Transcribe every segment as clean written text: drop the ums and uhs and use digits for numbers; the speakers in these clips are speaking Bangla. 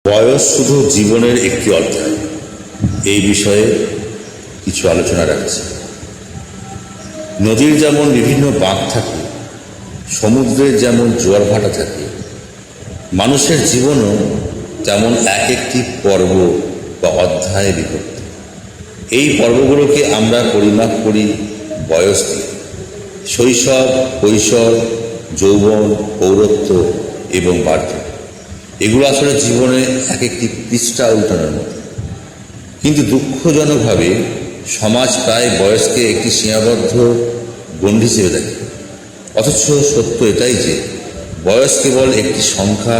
বয়স শুধু জীবনের একটি অধ্যায়, এই বিষয়ে কিছু আলোচনা রাখছি। নদীর যেমন বিভিন্ন বাঁক থাকে, সমুদ্রের যেমন জোয়ার ভাটা থাকে, মানুষের জীবনও তেমন এক একটি পর্ব বা অধ্যায়ে বিভক্ত। এই পর্বগুলোকে আমরা পরিমাপ করি বয়স দিয়ে। শৈশব, কৈশোর, যৌবন, পৌরত্ব এবং বার্ধক্য, এগুলো আসলে জীবনে এক একটি পৃষ্ঠা উল্টানোর মতো। কিন্তু দুঃখজনকভাবে সমাজ প্রায় বয়সকে একটি সীমাবদ্ধ গণ্ডি হিসেবে দেখে। অথচ সত্য এটাই যে বয়স কেবল একটি সংখ্যা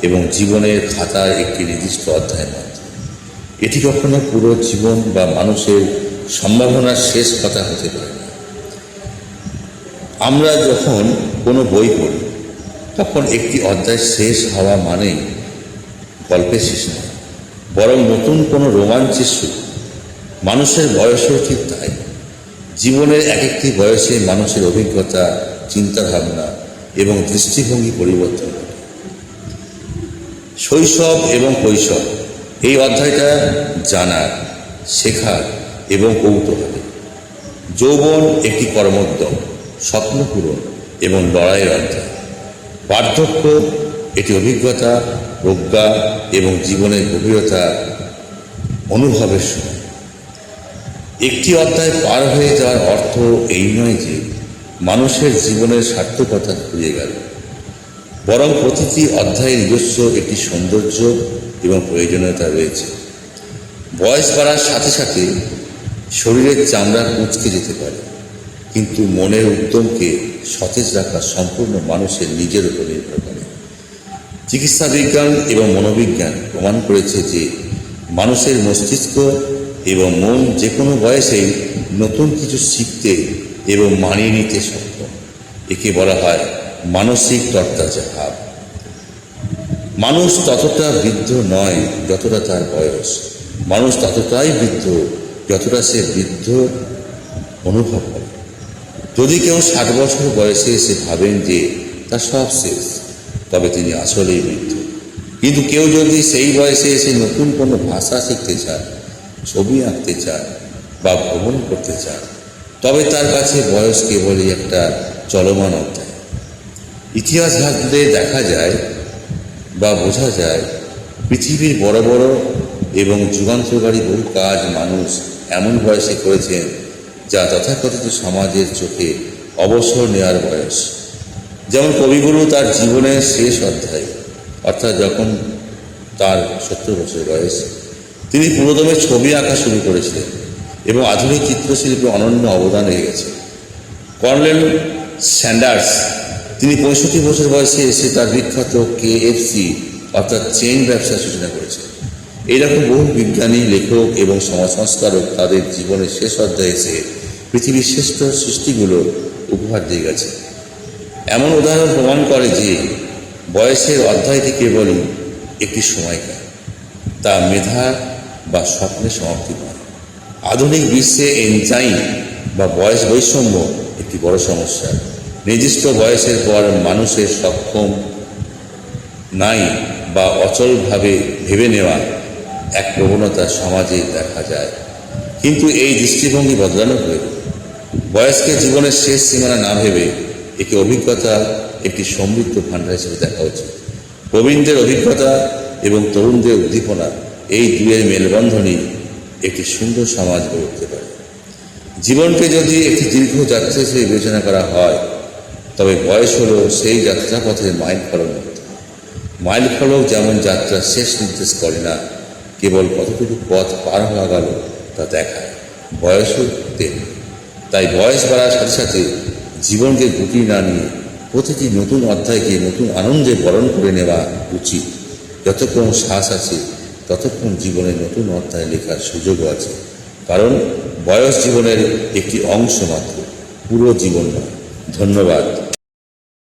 এবং জীবনের খাতার একটি নির্দিষ্ট অধ্যায় মাত্র। এটি কখনো পুরো জীবন বা মানুষের সম্ভাবনার শেষ কথা হতে পারে না। আমরা যখন কোনো বই পড়ি তখন একটি অধ্যায় শেষ হওয়া মানে গল্পের শেষ নয়, বরং নতুন কোনো রোমাঞ্চের শুরু। মানুষের বয়সও ঠিক তাই। জীবনের এক একটি বয়সে মানুষের অভিজ্ঞতা, চিন্তাভাবনা এবং দৃষ্টিভঙ্গি পরিবর্তন করে। শৈশব এবং কৈশোর, এই অধ্যায়টা জানার, শেখার এবং কৌতূহলের। যৌবন একটি কর্মোদ্যম, স্বপ্ন পূরণ এবং লড়াইয়ের অধ্যায়। বার্ধক্য এটি অভিজ্ঞতা, প্রজ্ঞা এবং জীবনের গভীরতা অনুভবের সময়। একটি অধ্যায় পার হয়ে যাওয়ার অর্থ এই নয় যে মানুষের জীবনের সার্থকতা ফুরিয়ে গেল, বরং প্রতিটি অধ্যায়ের নিজস্ব একটি সৌন্দর্য এবং প্রয়োজনীয়তা রয়েছে। বয়স বাড়ার সাথে সাথে শরীরের চামড়া কুঁচকে যেতে পারে, কিন্তু মনের উদ্যমকে সতেজ রাখা সম্পূর্ণ মানুষের নিজের উপর নির্ভর করে। চিকিৎসা বিজ্ঞান এবং মনোবিজ্ঞান প্রমাণ করেছে যে মানুষের মস্তিষ্ক এবং মন যে কোনো বয়সেই নতুন কিছু শিখতে এবং মানিয়ে নিতে সক্ষম। একে বলা হয় মানসিক তরতাজা ভাব। মানুষ ততটা বৃদ্ধ নয় যতটা তার বয়স, মানুষ ততটাই বৃদ্ধ যতটা সে বৃদ্ধ অনুভব করে। যদি কেউ 60 বছর বয়সে এসে ভাবেন যে তার সব শেষ, তবে তিনি আসলেই বৃদ্ধ। কিন্তু কেউ যদি সেই বয়সে এসে নতুন কোনো ভাষা শিখতে চায়, ছবি আঁকতে চায় বা ভ্রমণ করতে চায়, তবে তার কাছে বয়স কেবলই একটা চলমান অধ্যায়। ইতিহাস ঘাঁটলে দেখা যায় বা বোঝা যায় পৃথিবীর বড় বড় এবং যুগান্তকারী বহু কাজ মানুষ এমন বয়সে করেছেন যা তথাকথিত সমাজের চোখে অবসর নেওয়ার বয়স। যেমন কবিগুরু তার জীবনের শেষ অধ্যায়, অর্থাৎ যখন তার 70 বছর বয়স, তিনি পুরোদমে ছবি আঁকা শুরু করেছিলেন এবং আধুনিক চিত্রশিল্পে অনন্য অবদান রেখে গেছে। কর্নেল স্যান্ডার্স, তিনি 65 বছর বয়সে এসে তার বিখ্যাত KFC অর্থাৎ চেইন ব্যবসার সূচনা করেছেন। এইরকম বহু বিজ্ঞানী, লেখক এবং সমাজ সংস্কারক তাদের জীবনের শেষ অধ্যায়ে এসে পৃথিবীর শ্রেষ্ঠ সৃষ্টিগুলো উপহার দিয়ে গেছে। এমন উদাহরণ প্রমাণ করে যে বয়সের অধ্যায়টি কেবলই একটি সময়কাল, তা মেধা বা স্বপ্নের সমাপ্তি নয়। আধুনিক বিশ্বে এনজাইম বা বয়স বৈষম্য একটি বড় সমস্যা। নির্দিষ্ট বয়সের পর মানুষের সক্ষম নাই বা অচলভাবে ভেবে নেওয়া এক প্রবণতা সমাজে দেখা যায়। কিন্তু এই দৃষ্টিভঙ্গি বদলানো প্রয়োজন। বয়সকে জীবনের শেষ সীমানা না ভেবে একে অভিজ্ঞতা একটি সমৃদ্ধ ভাণ্ডার হিসেবে দেখা উচিত। প্রবীণদের অভিজ্ঞতা এবং তরুণদের উদ্দীপনা, এই দুয়ের মেলবন্ধনই একটি সুন্দর সমাজ গড়ে উঠতে পারে। জীবনকে যদি একটি দীর্ঘ যাত্রা হিসেবে বিবেচনা করা হয়, তবে বয়স হলো সেই যাত্রাপথের মাইল ফলক মতো। মাইল ফলক যেমন যাত্রার শেষ নির্দেশ করে না, কেবল কতটুকু পথ পার হওয়া গেল তা দেখায়, বয়সও তেমনি। তাই বয়স বাড়ার সাথে সাথে জীবনকে গুটিয়ে না নিয়ে প্রতিটি নতুন অধ্যায়কে নতুন আনন্দে বরণ করে নেওয়া উচিত। যতক্ষণ শ্বাস আছে ততক্ষণ জীবনের নতুন অধ্যায় লেখার সুযোগও আছে, কারণ বয়স জীবনের একটি অংশ মাত্র, পুরো জীবন নয়। ধন্যবাদ।